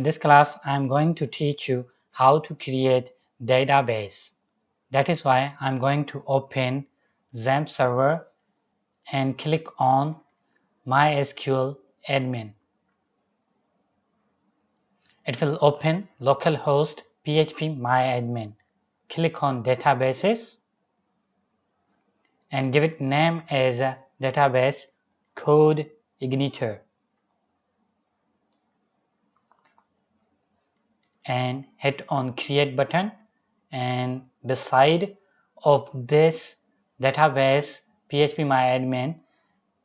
In this class, I am going to teach you how to create database. That is why I am going to open XAMPP server and click on MySQL admin. It will open localhost PHP myadmin. Click on databases and give it name as a database codeigniter. And hit on create button, and beside of this database phpMyAdmin,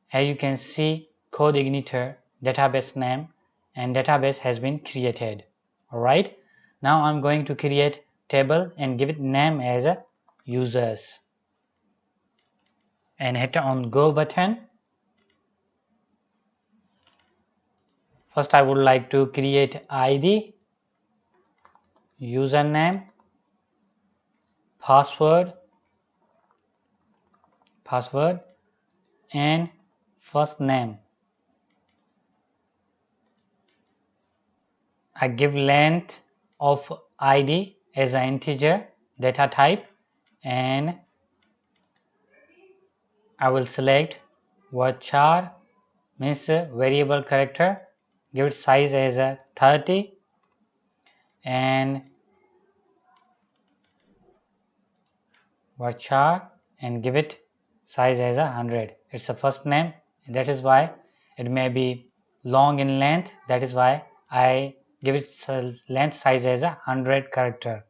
here you can see codeigniter database name, and database has been created. Alright, now I'm going to create table and give it name as a users, and hit on go button. First I would like to create ID, username, password, and first name. I give length of ID as an integer data type, and I will select varchar, means variable character, give it size as a 30, and varchar, and give it size as 100. It's a first name, that is why it may be long in length, that is why I give it length size as 100 character.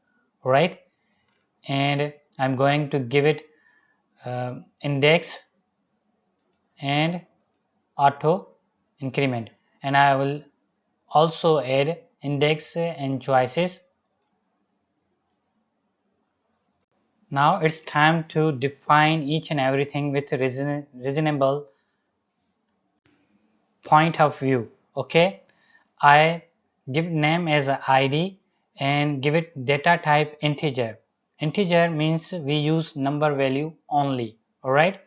Right, and I'm going to give it index and auto increment, and I will also add index and choices. Now it's time to define each and everything with reasonable point of view. Okay, I give name as ID and give it data type integer. Integer means we use number value only. Alright,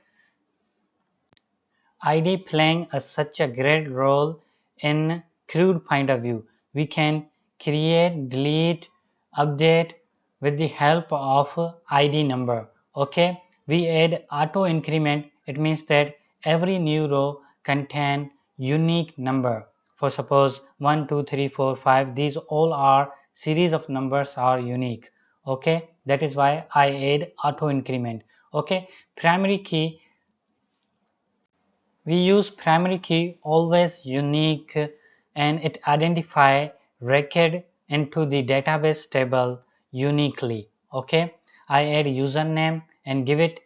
ID playing such a great role in crude point of view. We can create, delete, update with the help of ID number. Okay, we add auto increment. It means that every new row contain unique number. For suppose 1, 2, 3, 4, 5, these all are series of numbers are unique. Okay, that is why I add auto increment. Okay, primary key, we use primary key always unique, and it identify record into the database table uniquely. Okay, I add username and give it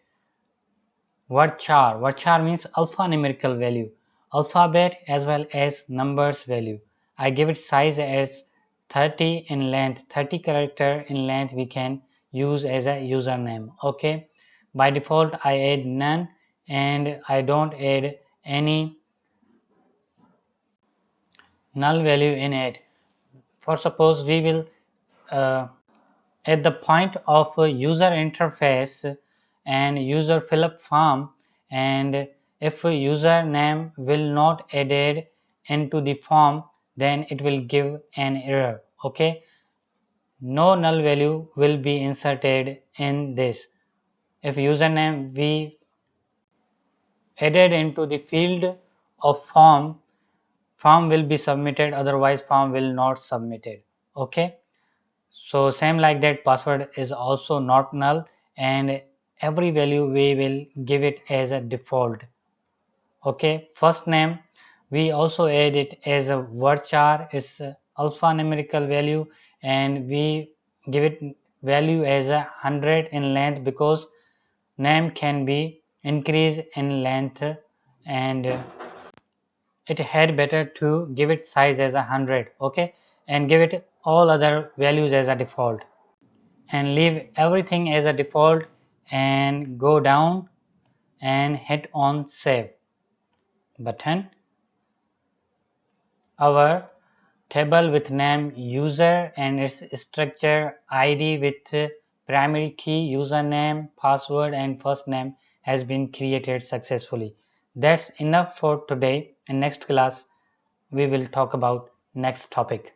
varchar. Varchar means alphanumerical value, alphabet as well as numbers value. I give it size as 30 in length, 30 character in length we can use as a username. Okay, by default I add none, and I don't add any null value in it. For suppose we will at the point of user interface and user fill up form, and if username will not added into the form, then it will give an error. Okay, no null value will be inserted in this. If username we added into the field of form will be submitted, otherwise form will not submitted. Okay, so same like that, password is also not null, and every value we will give it as a default. Okay, first name we also add it as a varchar, is alphanumerical value, and we give it value as 100 in length, because name can be increased in length, and it had better to give it size as 100. Okay, and give it all other values as a default, and leave everything as a default, and go down and hit on save button. Our table with name user and its structure ID with primary key, username, password, and first name has been created successfully. That's enough for today. In next class we will talk about next topic.